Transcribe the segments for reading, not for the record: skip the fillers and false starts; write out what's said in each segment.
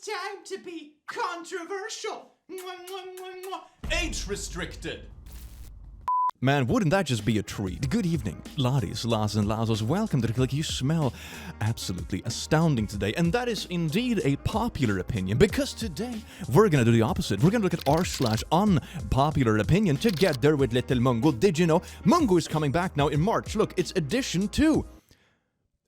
time to be controversial. Age restricted. Man, wouldn't that just be a treat? Good evening, laddies, lads and lassos. Welcome to the click. You smell absolutely astounding today. And that is indeed a popular opinion, because today we're gonna do the opposite. We're gonna look at r/unpopular opinion to get there with little Mungo. Did you know Mungo is coming back now in March? Look, it's edition 2.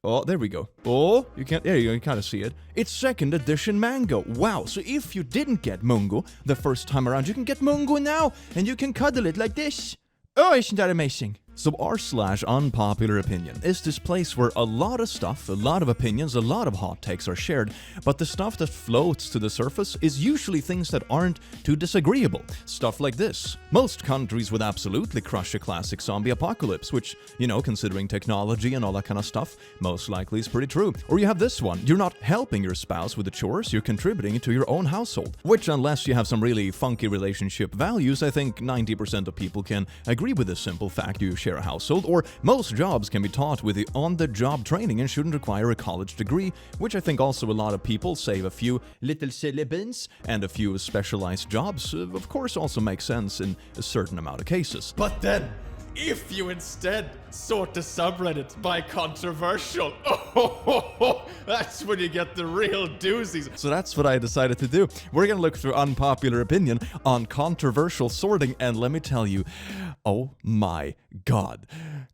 Oh, there we go. Oh, you can't, there you go, you kind of see it. It's second edition Mango. Wow, so if you didn't get Mungo the first time around, you can get Mungo now, and you can cuddle it like this. Oh, isn't that amazing? So r/unpopular opinion is this place where a lot of stuff, a lot of opinions, a lot of hot takes are shared, but the stuff that floats to the surface is usually things that aren't too disagreeable. Stuff like this. Most countries would absolutely crush a classic zombie apocalypse, which, you know, considering technology and all that kind of stuff, most likely is pretty true. Or you have this one. You're not helping your spouse with the chores, you're contributing to your own household. Which, unless you have some really funky relationship values, I think 90% of people can agree with this simple fact. You share a household, or most jobs can be taught with the on-the-job training and shouldn't require a college degree, which I think also a lot of people save a few little syllabins and a few specialized jobs, of course also makes sense in a certain amount of cases. But then, if you instead sort the subreddit by controversial, that's when you get the real doozies. So that's what I decided to do. We're gonna look through unpopular opinion on controversial sorting, and let me tell you, oh my god,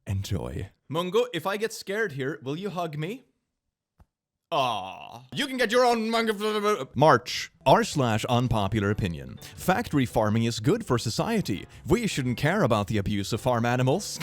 enjoy. Mungo, if I get scared here, will you hug me? You can get your own manga. March. r/unpopular opinion. Factory farming is good for society. We shouldn't care about the abuse of farm animals.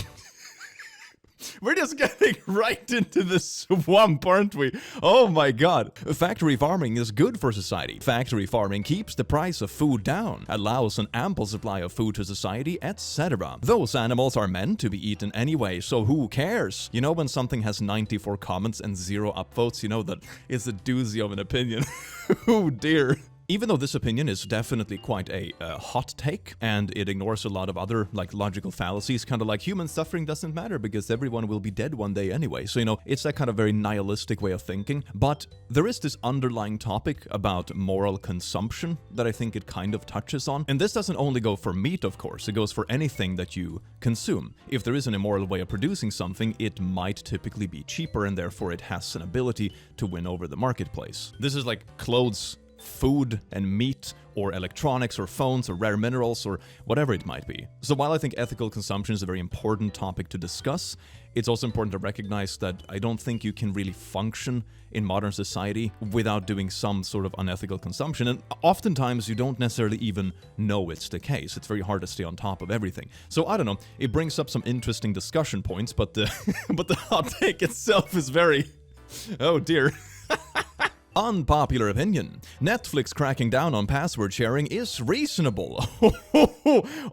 We're just getting right into the swamp, aren't we? Oh my god. Factory farming is good for society. Factory farming keeps the price of food down, allows an ample supply of food to society, etc. Those animals are meant to be eaten anyway, so who cares? You know, when something has 94 comments and 0 upvotes, you know that it's a doozy of an opinion. Oh dear. Even though this opinion is definitely quite a hot take, and it ignores a lot of other, like, logical fallacies, kind of like human suffering doesn't matter because everyone will be dead one day anyway. So, you know, it's that kind of very nihilistic way of thinking. But there is this underlying topic about moral consumption that I think it kind of touches on. And this doesn't only go for meat, of course. It goes for anything that you consume. If there is an immoral way of producing something, it might typically be cheaper, and therefore it has an ability to win over the marketplace. This is like clothes, food and meat, or electronics, or phones, or rare minerals, or whatever it might be. So while I think ethical consumption is a very important topic to discuss, it's also important to recognize that I don't think you can really function in modern society without doing some sort of unethical consumption, and oftentimes you don't necessarily even know it's the case. It's very hard to stay on top of everything. So I don't know, it brings up some interesting discussion points, but the but the hot take itself is very... oh dear. Unpopular opinion. Netflix cracking down on password sharing is reasonable.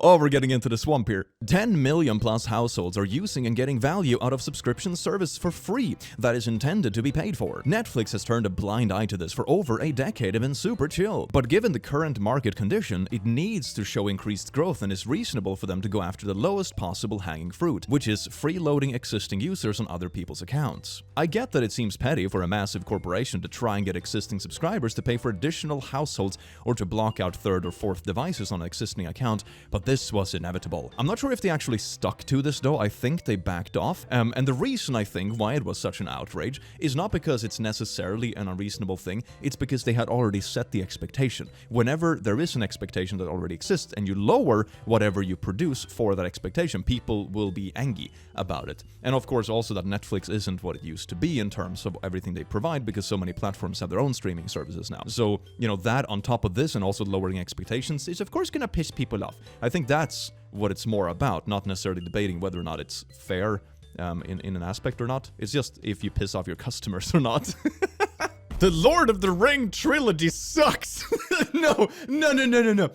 Oh, we're getting into the swamp here. 10 million plus households are using and getting value out of subscription service for free that is intended to be paid for. Netflix has turned a blind eye to this for over a decade and been super chill. But given the current market condition, it needs to show increased growth, and is reasonable for them to go after the lowest possible hanging fruit, which is freeloading existing users on other people's accounts. I get that it seems petty for a massive corporation to try and get existing subscribers to pay for additional households or to block out third or fourth devices on an existing account, but this was inevitable. I'm not sure if they actually stuck to this though. I think they backed off. And the reason I think why it was such an outrage is not because it's necessarily an unreasonable thing, it's because they had already set the expectation. Whenever there is an expectation that already exists and you lower whatever you produce for that expectation, people will be angry about it. And of course also that Netflix isn't what it used to be in terms of everything they provide, because so many platforms have their own streaming services now. So, you know, that on top of this and also lowering expectations is of course gonna piss people off. I think that's what it's more about, not necessarily debating whether or not it's fair in an aspect or not. It's just if you piss off your customers or not. The Lord of the Ring trilogy sucks. No.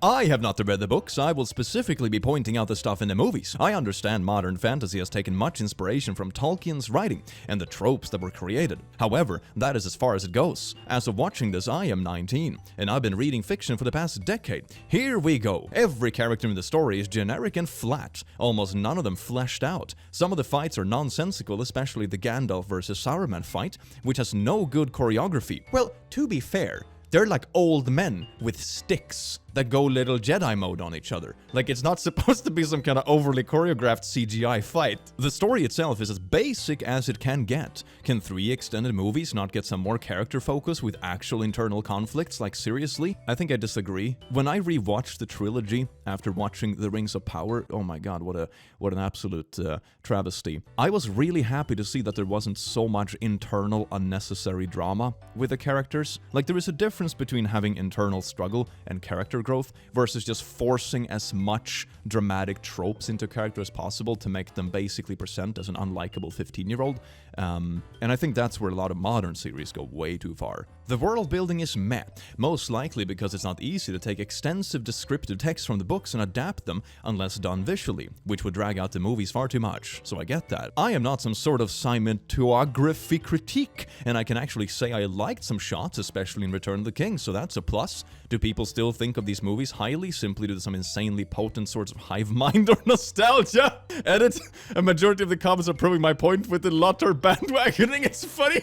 I have not read the books. I will specifically be pointing out the stuff in the movies. I understand modern fantasy has taken much inspiration from Tolkien's writing and the tropes that were created. However, that is as far as it goes. As of watching this, I am 19, and I've been reading fiction for the past decade. Here we go. Every character in the story is generic and flat, almost none of them fleshed out. Some of the fights are nonsensical, especially the Gandalf versus Saruman fight, which has no good choreography. Well, to be fair, They're like old men with sticks that go little Jedi mode on each other. Like, it's not supposed to be some kind of overly choreographed CGI fight. The story itself is as basic as it can get. Can 3 extended movies not get some more character focus with actual internal conflicts? Like, seriously? I think I disagree. When I rewatched the trilogy after watching The Rings of Power, oh my god, what an absolute travesty. I was really happy to see that there wasn't so much internal unnecessary drama with the characters. Like, there is a difference between having internal struggle and character growth versus just forcing as much dramatic tropes into character as possible to make them basically present as an unlikable 15-year-old. And I think that's where a lot of modern series go way too far. The world building is meh, most likely because it's not easy to take extensive descriptive text from the books and adapt them unless done visually, which would drag out the movies far too much, so I get that. I am not some sort of cinematography critique, and I can actually say I liked some shots, especially in Return of the King, so that's a plus. Do people still think of these movies highly simply due to some insanely potent sorts of hive mind or nostalgia? Edit, a majority of the comments are proving my point with the Lotter bandwagoning. It's funny.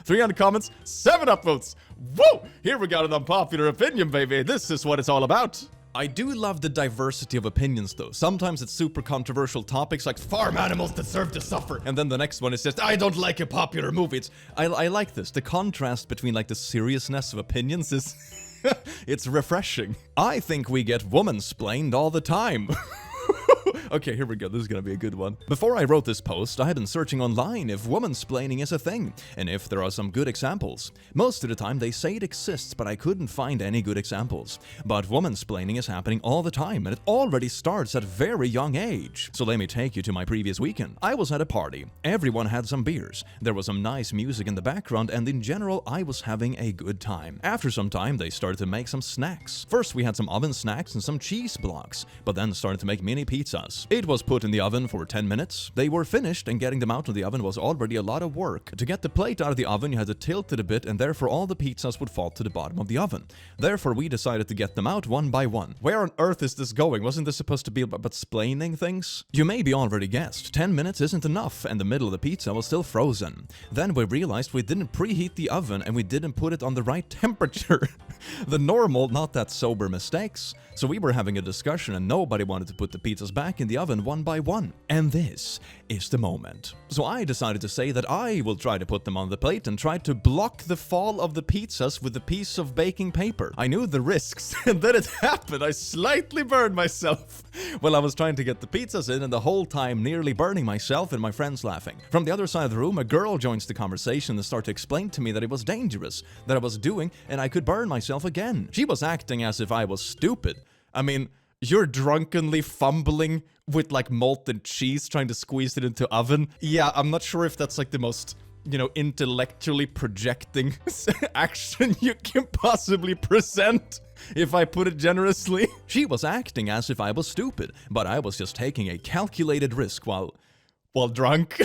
300 comments, 7 upvotes. Whoa! Here we got an unpopular opinion, baby. This is what it's all about. I do love the diversity of opinions, though. Sometimes it's super controversial topics like farm animals deserve to suffer. And then the next one is just, I don't like a popular movie. I like this. The contrast between like the seriousness of opinions is... it's refreshing. I think we get womansplained all the time. Okay, here we go. This is gonna be a good one. Before I wrote this post, I had been searching online if womansplaining is a thing, and if there are some good examples. Most of the time, they say it exists, but I couldn't find any good examples. But womansplaining is happening all the time, and it already starts at a very young age. So let me take you to my previous weekend. I was at a party. Everyone had some beers. There was some nice music in the background, and in general, I was having a good time. After some time, they started to make some snacks. First, we had some oven snacks and some cheese blocks, but then started to make mini pizzas. It was put in the oven for 10 minutes. They were finished, and getting them out of the oven was already a lot of work. To get the plate out of the oven, you had to tilt it a bit, and therefore all the pizzas would fall to the bottom of the oven. Therefore, we decided to get them out one by one. Where on earth is this going? Wasn't this supposed to be about splaining things? You maybe already guessed. 10 minutes isn't enough, and the middle of the pizza was still frozen. Then we realized we didn't preheat the oven, and we didn't put it on the right temperature. The normal, not that sober mistakes. So we were having a discussion, and nobody wanted to put the pizzas back in the oven one by one. And this is the moment. So I decided to say that I will try to put them on the plate and try to block the fall of the pizzas with a piece of baking paper. I knew the risks, and then it happened. I slightly burned myself while I was trying to get the pizzas in, and the whole time nearly burning myself and my friends laughing. From the other side of the room, a girl joins the conversation and starts to explain to me that it was dangerous, that I was doing, and I could burn myself again. She was acting as if I was stupid. I mean, you're drunkenly fumbling with like molten cheese trying to squeeze it into oven. Yeah, I'm not sure if that's like the most, intellectually projecting action you can possibly present, if I put it generously. She was acting as if I was stupid, but I was just taking a calculated risk while drunk.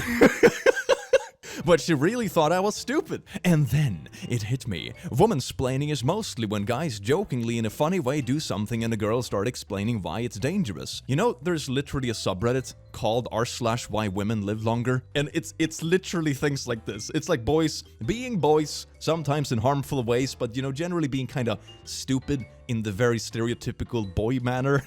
But she really thought I was stupid. And then it hit me. Womansplaining is mostly when guys jokingly in a funny way do something and the girls start explaining why it's dangerous. You know, there's literally a subreddit called r/why women live longer. And it's literally things like this. It's like boys being boys, sometimes in harmful ways, but generally being kind of stupid in the very stereotypical boy manner.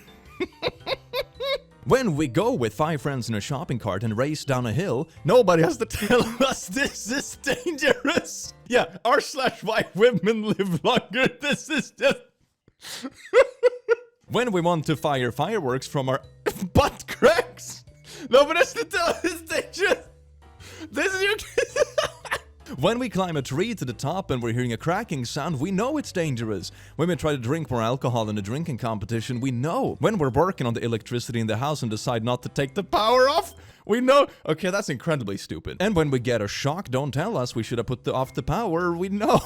When we go with 5 friends in a shopping cart and race down a hill, nobody has to tell us this is dangerous. Yeah, r/why women live longer. This is just... When we want to fire fireworks from our butt cracks, nobody has to tell us it's dangerous. This is your... When we climb a tree to the top and we're hearing a cracking sound, we know it's dangerous. When we try to drink more alcohol in a drinking competition, we know. When we're working on the electricity in the house and decide not to take the power off, we know. Okay, that's incredibly stupid. And when we get a shock, don't tell us we should have put off the power, we know.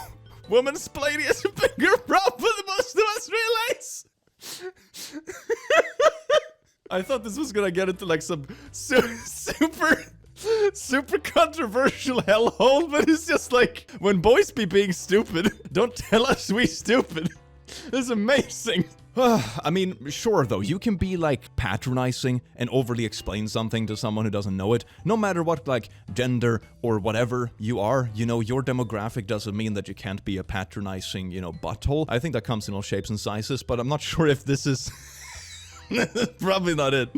Womansplaining is a bigger problem than most of us realize. I thought this was gonna get into like some super controversial hellhole, but it's just like, when boys be being stupid, don't tell us we stupid. This is amazing. I mean, sure though, you can be like patronizing and overly explain something to someone who doesn't know it. No matter what like gender or whatever you are, you know, your demographic doesn't mean that you can't be a patronizing, you know, butthole. I think that comes in all shapes and sizes, but I'm not sure if this is probably not it.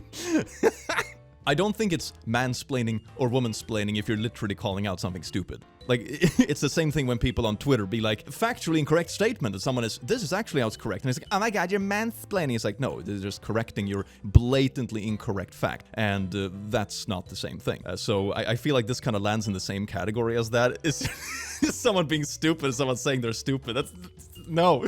I don't think it's mansplaining or womansplaining if you're literally calling out something stupid. Like, it's the same thing when people on Twitter be like, factually incorrect statement, and someone is, this is actually how it's correct. And it's like, oh my god, you're mansplaining. It's like, no, they're just correcting your blatantly incorrect fact. And that's not the same thing. So I feel like this kind of lands in the same category as that. Is someone being stupid, someone saying they're stupid. That's no.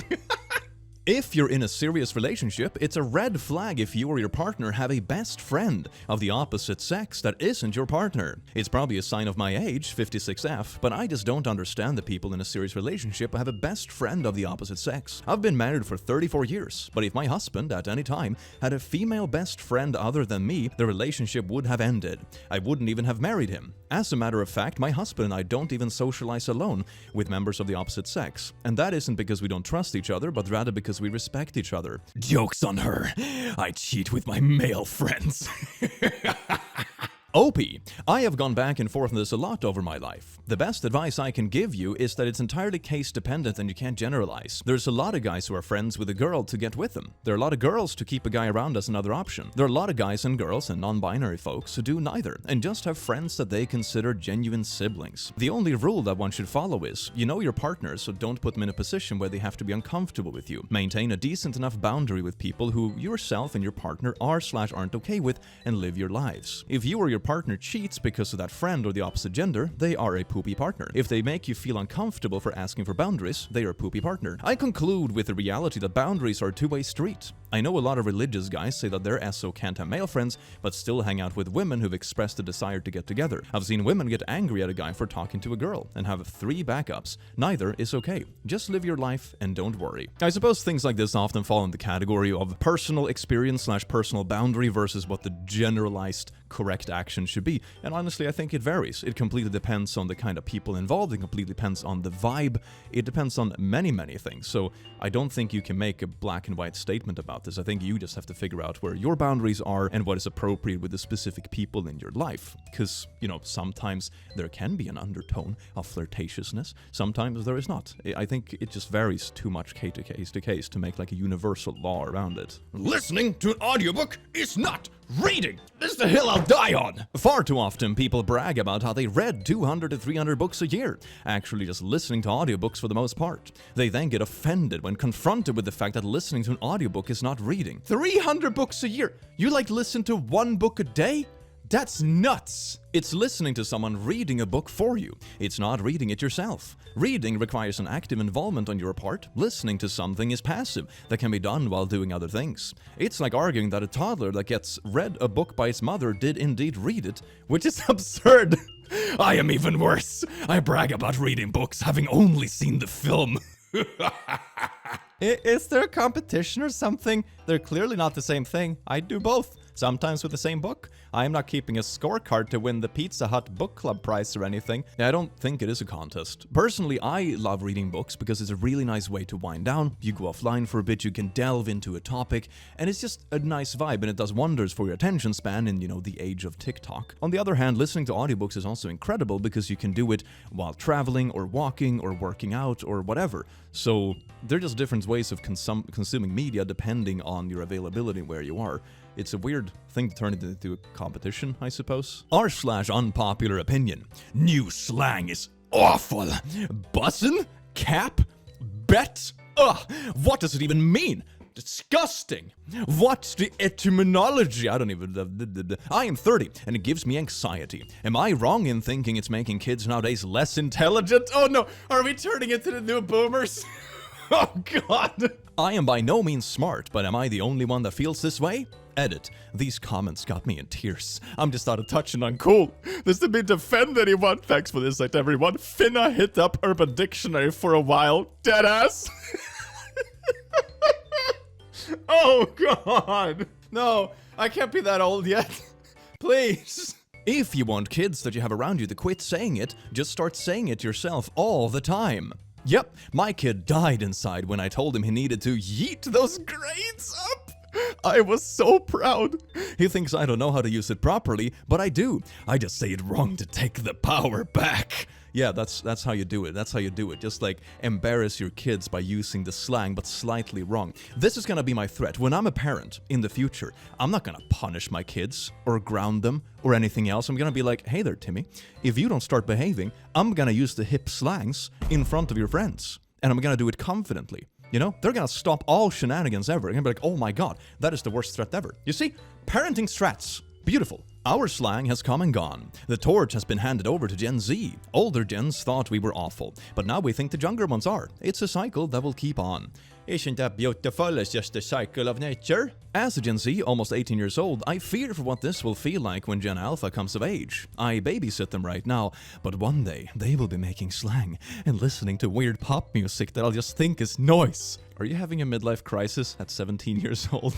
If you're in a serious relationship, it's a red flag if you or your partner have a best friend of the opposite sex that isn't your partner. It's probably a sign of my age, 56F, but I just don't understand the people in a serious relationship who have a best friend of the opposite sex. I've been married for 34 years, but if my husband at any time had a female best friend other than me, the relationship would have ended. I wouldn't even have married him. As a matter of fact, my husband and I don't even socialize alone with members of the opposite sex. And that isn't because we don't trust each other, but rather because we respect each other. Joke's on her. I cheat with my male friends. OP. I have gone back and forth on this a lot over my life. The best advice I can give you is that it's entirely case dependent and you can't generalize. There's a lot of guys who are friends with a girl to get with them. There are a lot of girls to keep a guy around as another option. There are a lot of guys and girls and non-binary folks who do neither and just have friends that they consider genuine siblings. The only rule that one should follow is, you know your partner, so don't put them in a position where they have to be uncomfortable with you. Maintain a decent enough boundary with people who yourself and your partner are/aren't okay with and live your lives. If you or your partner cheats because of that friend or the opposite gender, they are a poopy partner. If they make you feel uncomfortable for asking for boundaries, they are a poopy partner. I conclude with the reality that boundaries are a two-way street. I know a lot of religious guys say that their SO can't have male friends, but still hang out with women who've expressed a desire to get together. I've seen women get angry at a guy for talking to a girl and have 3 backups. Neither is okay. Just live your life and don't worry. I suppose things like this often fall in the category of personal experience/personal boundary versus what the generalized correct action should be. And honestly, I think it varies. It completely depends on the kind of people involved. It completely depends on the vibe. It depends on many, many things. So I don't think you can make a black and white statement about this. I think you just have to figure out where your boundaries are and what is appropriate with the specific people in your life. Because, you know, sometimes there can be an undertone of flirtatiousness. Sometimes there is not. I think it just varies too much case to case to make like a universal law around it. Listening to an audiobook is not reading. This is the hill I'll die on. Far too often people brag about how they read 200 to 300 books a year, actually just listening to audiobooks for the most part. They then get offended when confronted with the fact that listening to an audiobook is not reading. 300 books a year? You like listen to 1 book a day? That's nuts! It's listening to someone reading a book for you. It's not reading it yourself. Reading requires an active involvement on your part. Listening to something is passive, that can be done while doing other things. It's like arguing that a toddler that gets read a book by its mother did indeed read it, which is absurd. I am even worse. I brag about reading books having only seen the film. Is there a competition or something? They're clearly not the same thing. I do both. Sometimes with the same book. I am not keeping a scorecard to win the Pizza Hut book club prize or anything. I don't think it is a contest. Personally, I love reading books because it's a really nice way to wind down. You go offline for a bit, you can delve into a topic, and it's just a nice vibe, and it does wonders for your attention span in, you know, the age of TikTok. On the other hand, listening to audiobooks is also incredible because you can do it while traveling or walking or working out or whatever. So they're just different ways of consuming media depending on your availability where you are. It's a weird thing to turn it into a competition, I suppose. r/unpopular opinion. New slang is awful. Bussin'? Cap? Bet? Ugh, what does it even mean? Disgusting. What's the etymology? I am 30, and it gives me anxiety. Am I wrong in thinking it's making kids nowadays less intelligent? Oh no, are we turning into the new boomers? Oh god. I am by no means smart, but am I the only one that feels this way? Edit. These comments got me in tears. I'm just out of touch and uncool. This didn't mean to offend anyone. Thanks for the insight, everyone. Finna hit up Urban Dictionary for a while. Deadass. Oh god. No, I can't be that old yet. Please. If you want kids that you have around you to quit saying it, just start saying it yourself all the time. Yep, my kid died inside when I told him he needed to yeet those grades up. I was so proud. He thinks I don't know how to use it properly, but I do. I just say it wrong to take the power back. Yeah, that's how you do it. That's how you do it. Just like embarrass your kids by using the slang, but slightly wrong. This is gonna be my threat. When I'm a parent in the future, I'm not gonna punish my kids or ground them or anything else. I'm gonna be like, hey there, Timmy, if you don't start behaving, I'm gonna use the hip slangs in front of your friends. And I'm gonna do it confidently. You know, they're gonna stop all shenanigans ever. They're gonna be like, oh my god, that is the worst threat ever. You see, parenting strats. Beautiful. Our slang has come and gone. The torch has been handed over to Gen Z. Older gens thought we were awful, but now we think the younger ones are. It's a cycle that will keep on. Isn't that beautiful? It's just the cycle of nature. As a Gen Z, almost 18 years old, I fear for what this will feel like when Gen Alpha comes of age. I babysit them right now, but one day they will be making slang and listening to weird pop music that I'll just think is noise. Are you having a midlife crisis at 17 years old?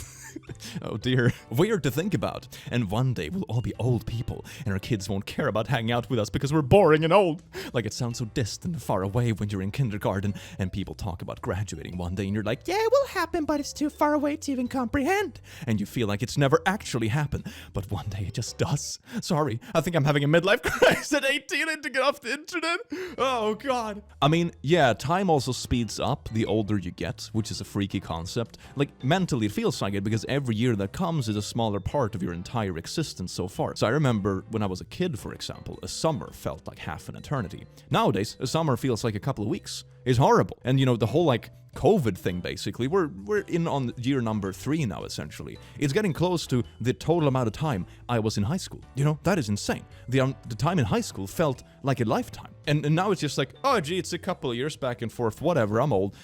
Oh dear. Weird to think about. And one day we'll all be old people, and our kids won't care about hanging out with us because we're boring and old. Like it sounds so distant and far away when you're in kindergarten, and people talk about graduating one day, and you're like, yeah, it will happen, but it's too far away to even comprehend. And you feel like it's never actually happened, but one day it just does. Sorry, I think I'm having a midlife crisis at 18 and to get off the internet. Oh god. I mean, yeah, time also speeds up the older you get, which is a freaky concept. Like, mentally it feels like it because every year that comes is a smaller part of your entire existence so far. So I remember when I was a kid, for example, a summer felt like half an eternity. Nowadays, a summer feels like a couple of weeks. It's horrible. And you know, the whole like COVID thing, basically, we're in on year number 3 now, essentially. It's getting close to the total amount of time I was in high school. You know, that is insane. The time in high school felt like a lifetime. And now it's just like, oh gee, it's a couple of years back and forth, whatever, I'm old.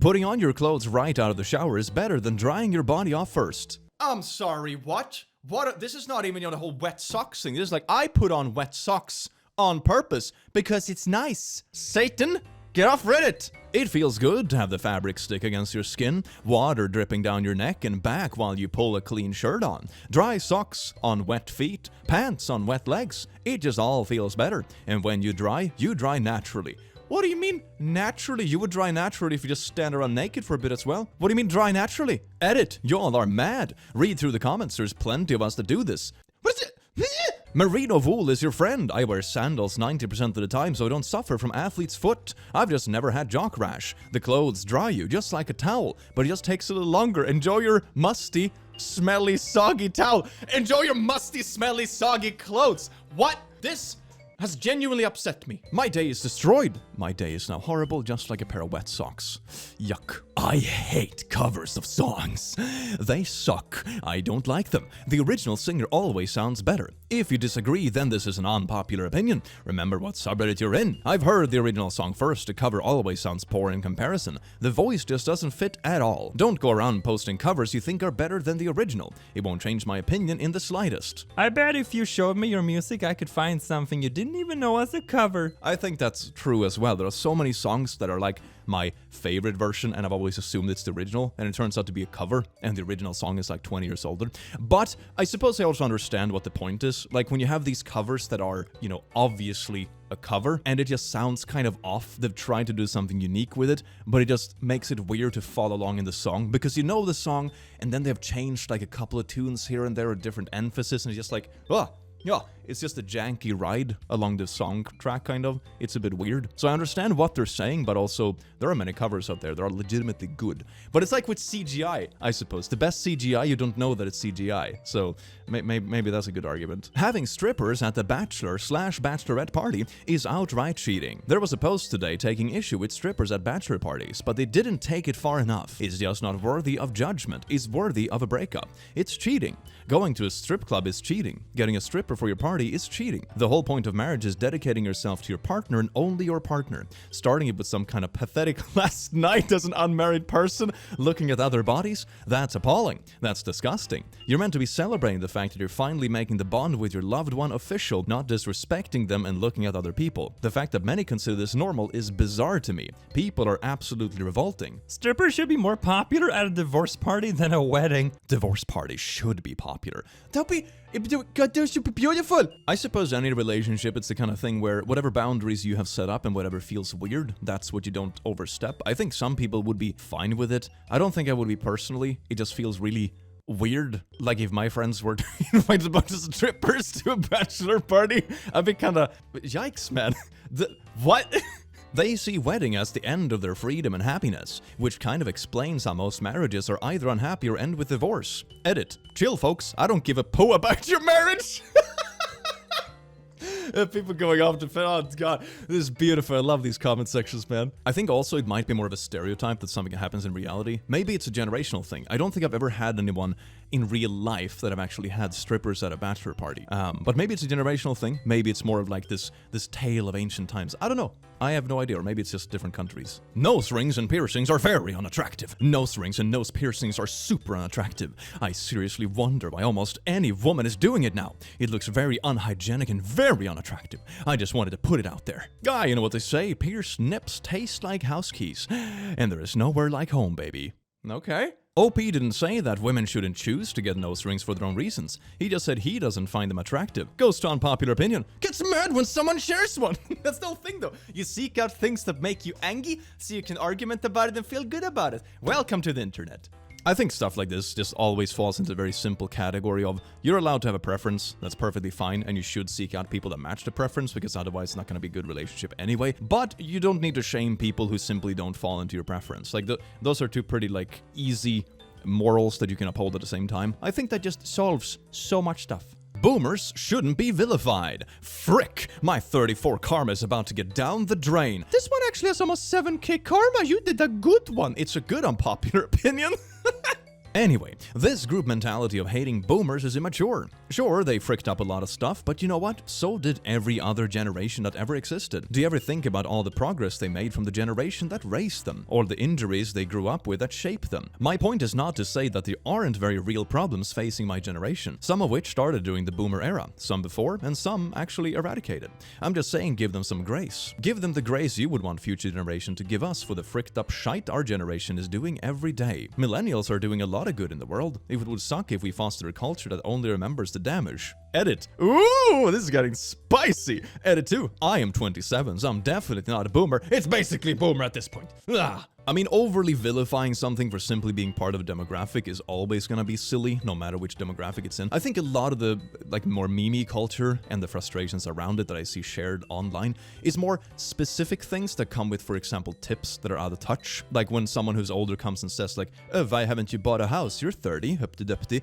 Putting on your clothes right out of the shower is better than drying your body off first. I'm sorry, what? What? This is not even, you know, the whole wet socks thing. This is like, I put on wet socks on purpose because it's nice. Satan, get off Reddit. It feels good to have the fabric stick against your skin, water dripping down your neck and back while you pull a clean shirt on. Dry socks on wet feet, pants on wet legs. It just all feels better. And when you dry naturally. What do you mean, naturally? You would dry naturally if you just stand around naked for a bit as well. What do you mean, dry naturally? Edit, y'all are mad. Read through the comments, there's plenty of us that do this. What is it? Merino wool is your friend. I wear sandals 90% of the time so I don't suffer from athlete's foot. I've just never had jock rash. The clothes dry you just like a towel, but it just takes a little longer. Enjoy your musty, smelly, soggy towel. Enjoy your musty, smelly, soggy clothes. What? This has genuinely upset me. My day is destroyed. My day is now horrible, just like a pair of wet socks. Yuck. I hate covers of songs. They suck. I don't like them. The original singer always sounds better. If you disagree, then this is an unpopular opinion. Remember what subreddit you're in. I've heard the original song first. The cover always sounds poor in comparison. The voice just doesn't fit at all. Don't go around posting covers you think are better than the original. It won't change my opinion in the slightest. I bet if you showed me your music, I could find something you didn't even know as a cover. I think that's true as well. There are so many songs that are like my favorite version, and I've always assumed it's the original, and it turns out to be a cover, and the original song is like 20 years older. But I suppose I also understand what the point is. Like when you have these covers that are, you know, obviously a cover, and it just sounds kind of off. They've tried to do something unique with it, but it just makes it weird to follow along in the song, because you know the song, and then they've changed like a couple of tunes here and there, a different emphasis, and it's just like, yeah, it's just a janky ride along the song track, kind of. It's a bit weird. So I understand what they're saying, but also there are many covers out there that are legitimately good. But it's like with CGI, I suppose. The best CGI, you don't know that it's CGI. So maybe that's a good argument. Having strippers at the bachelor/bachelorette party is outright cheating. There was a post today taking issue with strippers at bachelor parties, but they didn't take it far enough. It's just not worthy of judgment. It's worthy of a breakup. It's cheating. Going to a strip club is cheating. Getting a stripper for your party is cheating. The whole point of marriage is dedicating yourself to your partner and only your partner. Starting it with some kind of pathetic last night as an unmarried person looking at other bodies, that's appalling. That's disgusting. You're meant to be celebrating the fact that you're finally making the bond with your loved one official, not disrespecting them and looking at other people. The fact that many consider this normal is bizarre to me. People are absolutely revolting. Strippers should be more popular at a divorce party than a wedding. Divorce parties should be popular. beautiful. I suppose any relationship, it's the kind of thing where whatever boundaries you have set up and whatever feels weird, that's what you don't overstep. I think some people would be fine with it. I don't think I would be personally. It just feels really weird. Like if my friends were to invite a bunch of strippers to a bachelor party, I'd be kind of, yikes, man. What? They see wedding as the end of their freedom and happiness, which kind of explains how most marriages are either unhappy or end with divorce. Edit. Chill, folks. I don't give a poo about your marriage. People going off to, oh god, this is beautiful. I love these comment sections, man. I think also it might be more of a stereotype that something happens in reality. Maybe it's a generational thing. I don't think I've ever had anyone in real life that have actually had strippers at a bachelor party. But maybe it's a generational thing. Maybe it's more of like this tale of ancient times. I don't know. I have no idea, or maybe it's just different countries. Nose rings and piercings are very unattractive. Nose rings and nose piercings are super unattractive. I seriously wonder why almost any woman is doing it now. It looks very unhygienic and very unattractive. I just wanted to put it out there. You know what they say, pierced nips taste like house keys. And there is nowhere like home, baby. Okay. OP didn't say that women shouldn't choose to get nose rings for their own reasons. He just said he doesn't find them attractive. Goes to Unpopular Opinion. Gets mad when someone shares one. That's the whole thing though. You seek out things that make you angry so you can argument about it and feel good about it. Welcome to the internet. I think stuff like this just always falls into a very simple category of you're allowed to have a preference, that's perfectly fine, and you should seek out people that match the preference because otherwise it's not going to be a good relationship anyway. But you don't need to shame people who simply don't fall into your preference. Like those are two pretty like easy morals that you can uphold at the same time. I think that just solves so much stuff. Boomers shouldn't be vilified. Frick, my 34 karma is about to get down the drain. This one actually has almost 7k karma. You did a good one. It's a good unpopular opinion. Anyway, this group mentality of hating boomers is immature. Sure, they fricked up a lot of stuff, but you know what? So did every other generation that ever existed. Do you ever think about all the progress they made from the generation that raised them, or the injuries they grew up with that shaped them? My point is not to say that there aren't very real problems facing my generation, some of which started during the boomer era, some before, and some actually eradicated. I'm just saying give them some grace. Give them the grace you would want future generation to give us for the fricked up shite our generation is doing every day. Millennials are doing a lot of good in the world. It would suck if we foster a culture that only remembers the damage. Edit. Ooh, this is getting spicy. Edit 2. I am 27, so I'm definitely not a boomer. It's basically boomer at this point. I mean, overly vilifying something for simply being part of a demographic is always gonna be silly, no matter which demographic it's in. I think a lot of the more meme culture and the frustrations around it that I see shared online is more specific things that come with, for example, tips that are out of touch. Like when someone who's older comes and says like, oh, why haven't you bought a house? You're 30, huppty-duppty,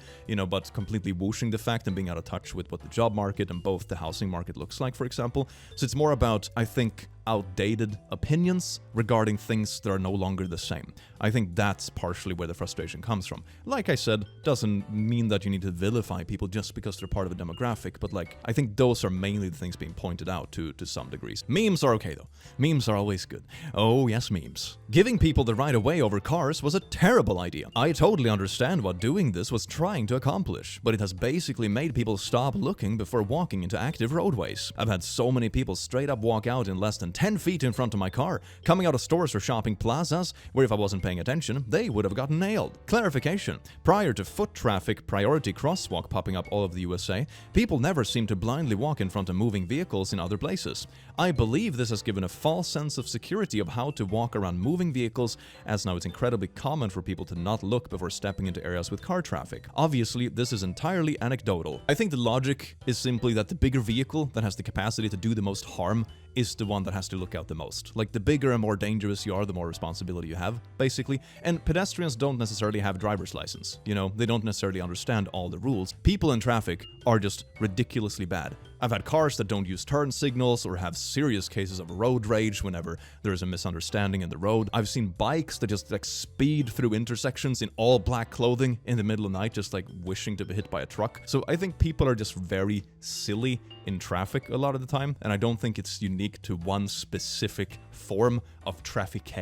but completely whooshing the fact and being out of touch with what the job market and both the housing market looks like, for example. So it's more about, I think, outdated opinions regarding things that are no longer the same. I think that's partially where the frustration comes from. Like I said, doesn't mean that you need to vilify people just because they're part of a demographic, but I think those are mainly the things being pointed out to some degrees. Memes are okay though. Memes are always good. Oh yes, memes. Giving people the right of way over cars was a terrible idea. I totally understand what doing this was trying to accomplish, but it has basically made people stop looking before walking into active roadways. I've had so many people straight up walk out in less than 10 feet in front of my car, coming out of stores or shopping plazas, where if I wasn't paying attention, they would have gotten nailed. Clarification. Prior to foot traffic priority crosswalk popping up all over the USA, people never seemed to blindly walk in front of moving vehicles in other places. I believe this has given a false sense of security of how to walk around moving vehicles, as now it's incredibly common for people to not look before stepping into areas with car traffic. Obviously, this is entirely anecdotal. I think the logic is simply that the bigger vehicle that has the capacity to do the most harm is the one that has to look out the most. Like, the bigger and more dangerous you are, the more responsibility you have, basically. And pedestrians don't necessarily have a driver's license, they don't necessarily understand all the rules. People in traffic are just ridiculously bad. I've had cars that don't use turn signals or have serious cases of road rage whenever there is a misunderstanding in the road. I've seen bikes that just speed through intersections in all black clothing in the middle of the night, just wishing to be hit by a truck. So I think people are just very silly in traffic a lot of the time, and I don't think it's unique to one specific form of traffic.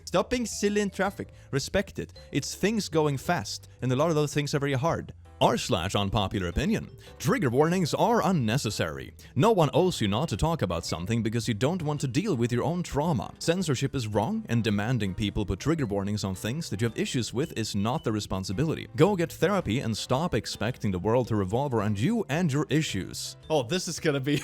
Stop being silly in traffic. Respect it. It's things going fast, and a lot of those things are very hard. r/unpopular opinion. Trigger warnings are unnecessary. No one owes you not to talk about something because you don't want to deal with your own trauma. Censorship is wrong, and demanding people put trigger warnings on things that you have issues with is not their responsibility. Go get therapy and stop expecting the world to revolve around you and your issues. Oh, this is gonna be...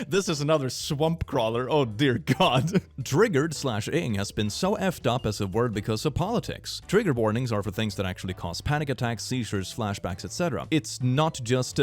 This is another swamp crawler, oh dear god. Triggered/ing has been so effed up as a word because of politics. Trigger warnings are for things that actually cause panic attacks, seizures, flashbacks, etc. It's not just,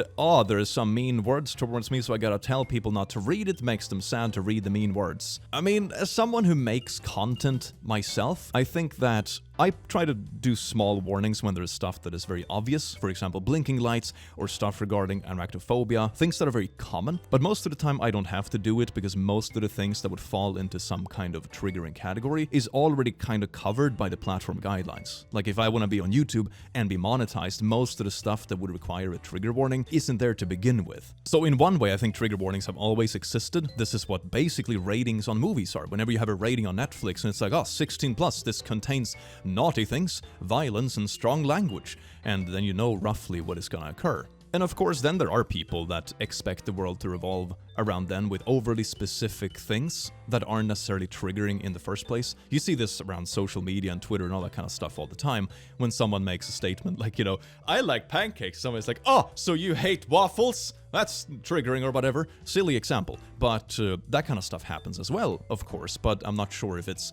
there's some mean words towards me, so I gotta tell people not to read it, makes them sad to read the mean words. I mean, as someone who makes content myself, I think that I try to do small warnings when there's stuff that is very obvious, for example blinking lights or stuff regarding arachnophobia, things that are very common, but most of the time I don't have to do it because most of the things that would fall into some kind of triggering category is already kind of covered by the platform guidelines. Like if I want to be on YouTube and be monetized, most of the stuff that would require a trigger warning isn't there to begin with. So in one way I think trigger warnings have always existed. This is what basically ratings on movies are. Whenever you have a rating on Netflix and it's like, 16+, this contains naughty things, violence, and strong language, and then you know roughly what is gonna occur. And of course, then there are people that expect the world to revolve around them with overly specific things that aren't necessarily triggering in the first place. You see this around social media and Twitter and all that kind of stuff all the time when someone makes a statement like, I like pancakes. Somebody's like, so you hate waffles? That's triggering or whatever. Silly example. But that kind of stuff happens as well, of course, but I'm not sure if it's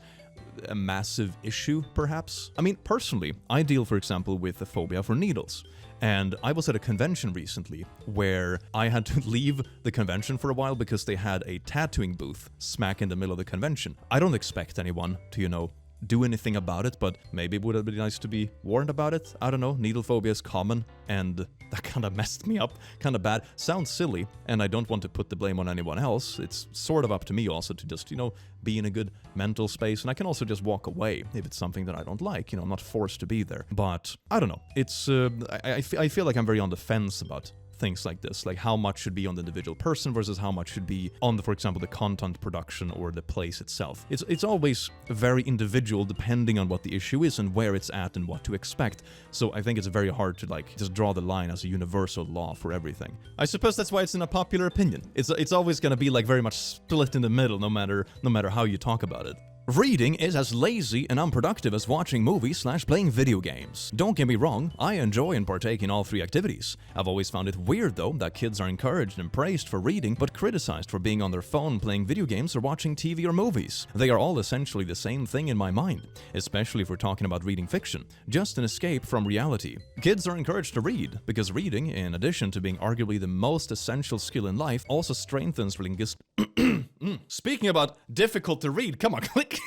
a massive issue, perhaps. I mean, personally, I deal, for example, with a phobia for needles. And I was at a convention recently where I had to leave the convention for a while because they had a tattooing booth smack in the middle of the convention. I don't expect anyone to, do anything about it, but maybe it would have been nice to be warned about it. I don't know, needle phobia is common, and that kind of messed me up, kind of bad. Sounds silly, and I don't want to put the blame on anyone else. It's sort of up to me also to just, be in a good mental space, and I can also just walk away if it's something that I don't like. I'm not forced to be there. But I don't know. It's I feel like I'm very on the fence about things like this, like how much should be on the individual person versus how much should be on the, for example, the content production or the place itself. It's always very individual depending on what the issue is and where it's at and what to expect. So I think it's very hard to just draw the line as a universal law for everything. I suppose that's why it's an unpopular opinion. It's always gonna be very much split in the middle, no matter how you talk about it. Reading is as lazy and unproductive as watching movies/playing video games. Don't get me wrong, I enjoy and partake in all three activities. I've always found it weird though that kids are encouraged and praised for reading but criticized for being on their phone playing video games or watching TV or movies. They are all essentially the same thing in my mind, especially if we're talking about reading fiction, just an escape from reality. Kids are encouraged to read because reading, in addition to being arguably the most essential skill in life, also strengthens Speaking about difficult to read, come on, click.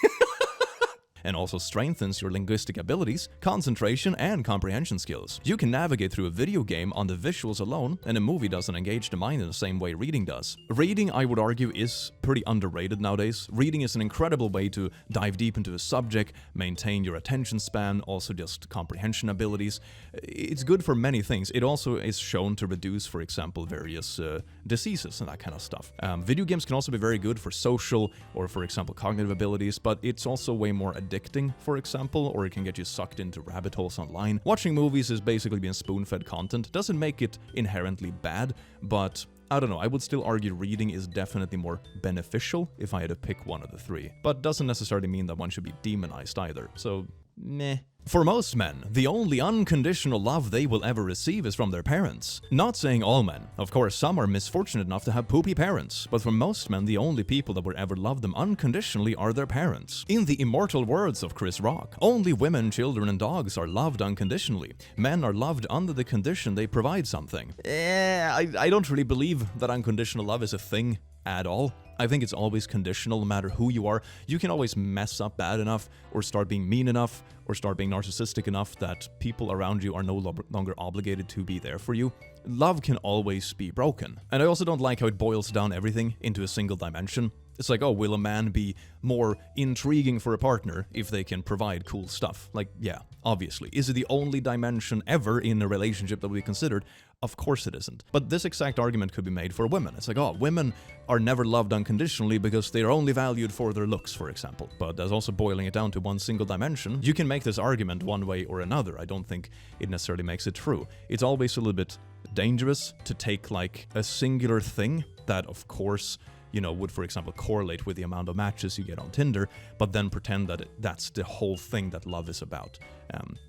and also strengthens your linguistic abilities, concentration, and comprehension skills. You can navigate through a video game on the visuals alone, and a movie doesn't engage the mind in the same way reading does. Reading, I would argue, is pretty underrated nowadays. Reading is an incredible way to dive deep into a subject, maintain your attention span, also just comprehension abilities. It's good for many things. It also is shown to reduce, for example, various diseases and that kind of stuff. Video games can also be very good for social or, for example, cognitive abilities, but it's also way more addicting, for example, or it can get you sucked into rabbit holes online. Watching movies is basically being spoon-fed content. Doesn't make it inherently bad, but I don't know, I would still argue reading is definitely more beneficial if I had to pick one of the three. But doesn't necessarily mean that one should be demonized either, so meh. For most men, the only unconditional love they will ever receive is from their parents. Not saying all men. Of course, some are misfortunate enough to have poopy parents, but for most men, the only people that will ever love them unconditionally are their parents. In the immortal words of Chris Rock, only women, children, and dogs are loved unconditionally. Men are loved under the condition they provide something. I don't really believe that unconditional love is a thing at all. I think it's always conditional no matter who you are. You can always mess up bad enough or start being mean enough or start being narcissistic enough that people around you are no longer obligated to be there for you. Love can always be broken. And I also don't like how it boils down everything into a single dimension. It's like, oh, will a man be more intriguing for a partner if they can provide cool stuff? Like, yeah, obviously. Is it the only dimension ever in a relationship that we considered? Of course it isn't. But this exact argument could be made for women. It's like, oh, women are never loved unconditionally because they are only valued for their looks, for example. But that's also boiling it down to one single dimension. You can make this argument one way or another. I don't think it necessarily makes it true. It's always a little bit dangerous to take like a singular thing that, of course, would, for example, correlate with the amount of matches you get on Tinder, but then pretend that that's the whole thing that love is about,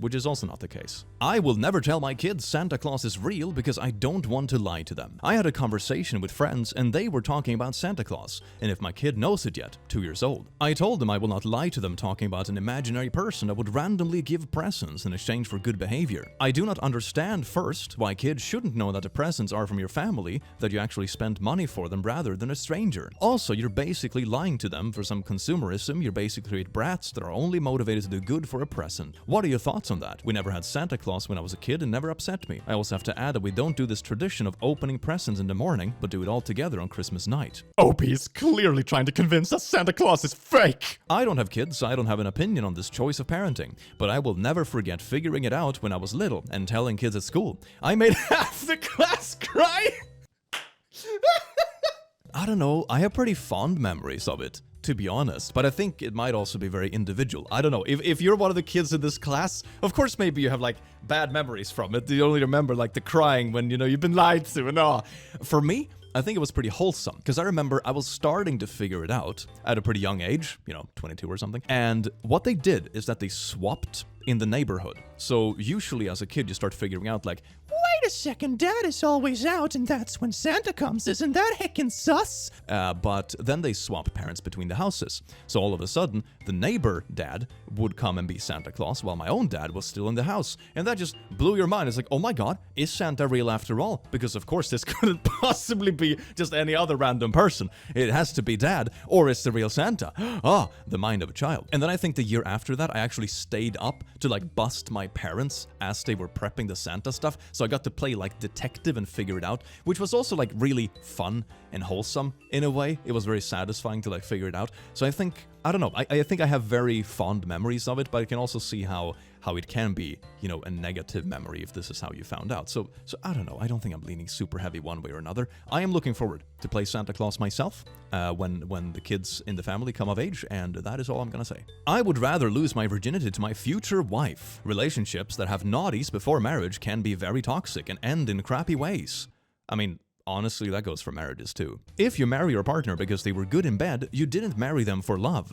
which is also not the case. I will never tell my kids Santa Claus is real because I don't want to lie to them. I had a conversation with friends and they were talking about Santa Claus, and if my kid knows it yet, 2 years old. I told them I will not lie to them talking about an imaginary person that would randomly give presents in exchange for good behavior. I do not understand, first, why kids shouldn't know that the presents are from your family, that you actually spent money for them rather than a stranger. Also, you're basically lying to them for some consumerism. You're basically brats that are only motivated to do good for a present. What are your thoughts on that? We never had Santa Claus when I was a kid and never upset me. I also have to add that we don't do this tradition of opening presents in the morning, but do it all together on Christmas night. Opie is clearly trying to convince us Santa Claus is fake. I don't have kids, so I don't have an opinion on this choice of parenting, but I will never forget figuring it out when I was little and telling kids at school. I made half the class cry! I don't know, I have pretty fond memories of it, to be honest, but I think it might also be very individual. I don't know, if you're one of the kids in this class, of course maybe you have like bad memories from it. You only remember like the crying when, you've been lied to and all. For me, I think it was pretty wholesome, because I remember I was starting to figure it out at a pretty young age, 22 or something, and what they did is that they swapped in the neighborhood. So usually as a kid you start figuring out like, wait a second, Dad is always out and that's when Santa comes, isn't that heckin' sus? But then they swap parents between the houses. So all of a sudden, the neighbor dad would come and be Santa Claus while my own dad was still in the house. And that just blew your mind. It's like, oh my god, is Santa real after all? Because of course this couldn't possibly be just any other random person. It has to be Dad, or it's the real Santa. Ah, the mind of a child. And then I think the year after that, I actually stayed up to like bust my parents as they were prepping the Santa stuff. So I got to play like detective and figure it out, which was also like really fun and wholesome in a way. It was very satisfying to like figure it out. So I think, I don't know, I think I have very fond memories of it, but I can also see how it can be, a negative memory if this is how you found out. So I don't know, I don't think I'm leaning super heavy one way or another. I am looking forward to play Santa Claus myself when the kids in the family come of age, and that is all I'm gonna say. I would rather lose my virginity to my future wife. Relationships that have naughties before marriage can be very toxic and end in crappy ways. I mean, honestly, that goes for marriages too. If you marry your partner because they were good in bed, you didn't marry them for love.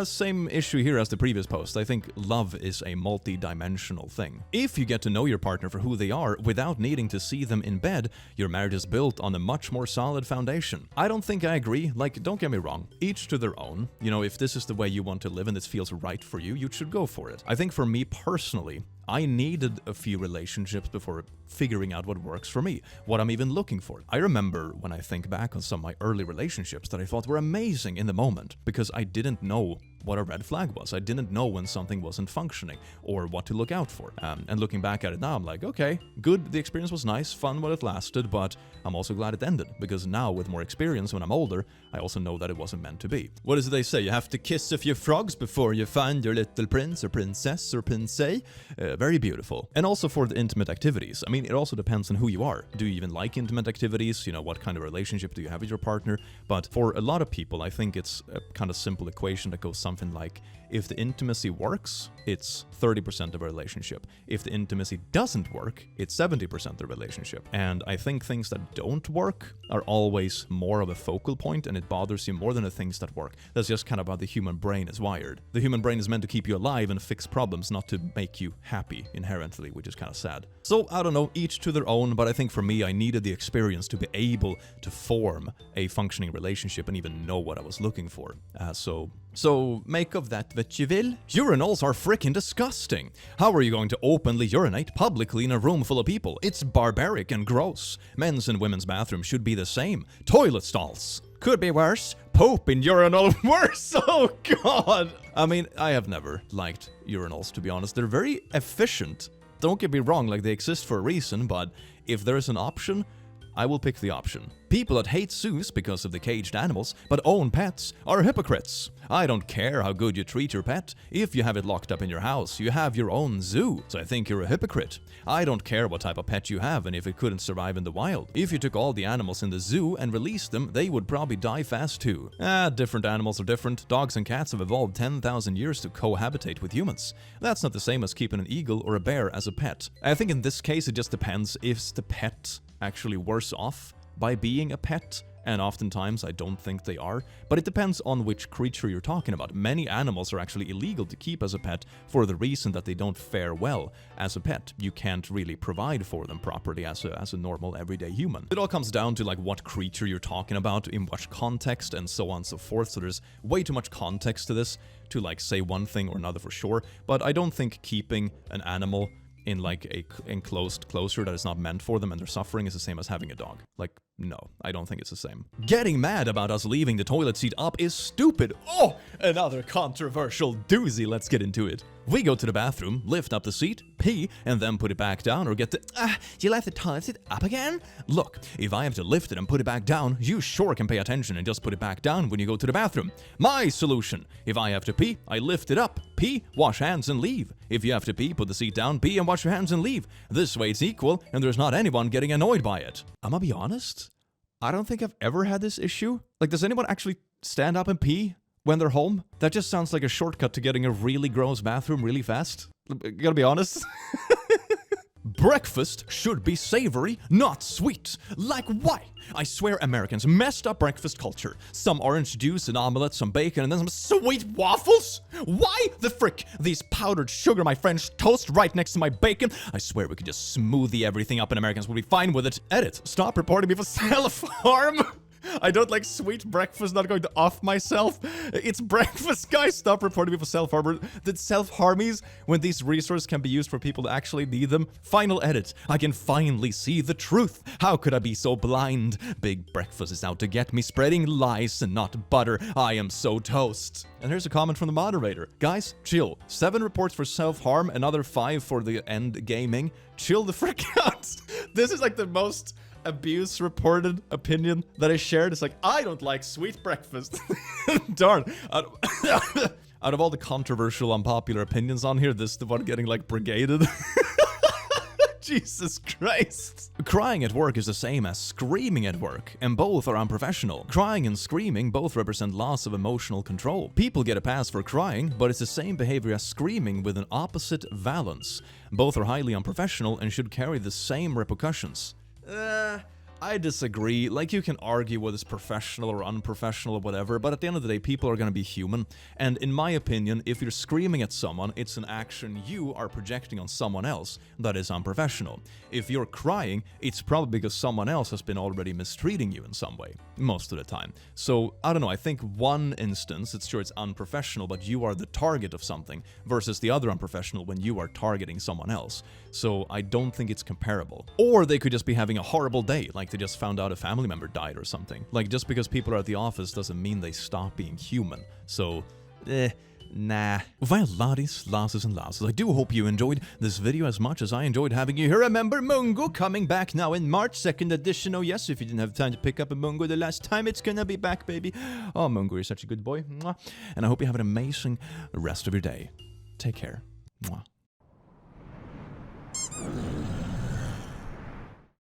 Same issue here as the previous post. I think love is a multi-dimensional thing. If you get to know your partner for who they are without needing to see them in bed, your marriage is built on a much more solid foundation. I don't think I agree. Like, don't get me wrong. Each to their own. If this is the way you want to live and this feels right for you, you should go for it. I think for me personally, I needed a few relationships before figuring out what works for me, what I'm even looking for. I remember when I think back on some of my early relationships that I thought were amazing in the moment, because I didn't know what a red flag was. I didn't know when something wasn't functioning or what to look out for. And looking back at it now, I'm like, okay, good, the experience was nice, fun while it lasted, but I'm also glad it ended, because now with more experience when I'm older, I also know that it wasn't meant to be. What does they say? You have to kiss a few frogs before you find your little prince or princess or princess. Very beautiful. And also for the intimate activities. I mean, it also depends on who you are. Do you even like intimate activities? What kind of relationship do you have with your partner? But for a lot of people, I think it's a kind of simple equation that goes something like, if the intimacy works, it's 30% of a relationship. If the intimacy doesn't work, it's 70% of the relationship. And I think things that don't work are always more of a focal point, and it bothers you more than the things that work. That's just kind of how the human brain is wired. The human brain is meant to keep you alive and fix problems, not to make you happy inherently, which is kind of sad. So, I don't know, each to their own, but I think for me, I needed the experience to be able to form a functioning relationship and even know what I was looking for. So make of that what you will. Urinals are freaking disgusting. How are you going to openly urinate publicly in a room full of people? It's barbaric and gross. Men's and women's bathrooms should be the same. Toilet stalls. Could be worse. Poop in urinal. Worse. Oh god. I mean, I have never liked urinals, to be honest. They're very efficient. Don't get me wrong, like they exist for a reason, but if there's an option I will pick the option. People that hate zoos because of the caged animals but own pets are hypocrites. I don't care how good you treat your pet. If you have it locked up in your house, you have your own zoo, so I think you're a hypocrite. I don't care what type of pet you have and if it couldn't survive in the wild. If you took all the animals in the zoo and released them, they would probably die fast too. Different animals are different. Dogs and cats have evolved 10,000 years to cohabitate with humans. That's not the same as keeping an eagle or a bear as a pet. I think in this case it just depends if the pet actually worse off by being a pet, and oftentimes I don't think they are, but it depends on which creature you're talking about. Many animals are actually illegal to keep as a pet for the reason that they don't fare well as a pet. You can't really provide for them properly as a normal everyday human. It all comes down to like what creature you're talking about, in what context, and so on and so forth, so there's way too much context to this to like say one thing or another for sure, but I don't think keeping an animal in like a enclosed closure that is not meant for them and they're suffering is the same as having a dog. Like, no, I don't think it's the same. Getting mad about us leaving the toilet seat up is stupid. Oh, another controversial doozy. Let's get into it. We go to the bathroom, lift up the seat, pee, and then put it back down or get the, you left the toilet seat up again? Look, if I have to lift it and put it back down, you sure can pay attention and just put it back down when you go to the bathroom. My solution. If I have to pee, I lift it up, pee, wash hands and leave. If you have to pee, put the seat down, pee and wash your hands and leave. This way it's equal and there's not anyone getting annoyed by it. I'm gonna be honest, I don't think I've ever had this issue. Like, does anyone actually stand up and pee when they're home? That just sounds like a shortcut to getting a really gross bathroom really fast. Gotta be honest. Breakfast should be savory, not sweet. Like why? I swear Americans messed up breakfast culture. Some orange juice, an omelette, some bacon, and then some sweet waffles? Why the frick? These powdered sugar, my French toast right next to my bacon? I swear we could just smoothie everything up and Americans will be fine with it. Edit. Stop reporting me for self-harm. I don't like sweet breakfast, not going to off myself. It's breakfast, guys. Stop reporting me for self-harm. Did self-harmies when these resources can be used for people that actually need them? Final edit. I can finally see the truth. How could I be so blind? Big breakfast is out to get me, spreading lies and not butter. I am so toast. And here's a comment from the moderator. Guys, chill. 7 reports for self-harm, another 5 for the end gaming. Chill the frick out. This is like the most abuse reported opinion that I shared. It's like, I don't like sweet breakfast. Darn. Out of all the controversial, unpopular opinions on here, this is the one getting like brigaded. Jesus Christ. Crying at work is the same as screaming at work, and both are unprofessional. Crying and screaming both represent loss of emotional control. People get a pass for crying, but it's the same behavior as screaming with an opposite valence. Both are highly unprofessional and should carry the same repercussions. I disagree. Like, you can argue whether it's professional or unprofessional or whatever, but at the end of the day, people are gonna be human. And in my opinion, if you're screaming at someone, it's an action you are projecting on someone else that is unprofessional. If you're crying, it's probably because someone else has been already mistreating you in some way, most of the time. So, I don't know, I think one instance, it's sure it's unprofessional, but you are the target of something, versus the other unprofessional when you are targeting someone else. So, I don't think it's comparable. Or they could just be having a horrible day, like they just found out a family member died or something. Like, just because people are at the office doesn't mean they stop being human. So, nah. Well, laddies, lasses, and lasses, I do hope you enjoyed this video as much as I enjoyed having you here. Remember, Mungo coming back now in March, 2nd edition. Oh yes, if you didn't have time to pick up a Mungo the last time, it's gonna be back, baby. Oh, Mungo, you're such a good boy. Mwah. And I hope you have an amazing rest of your day. Take care. Mwah.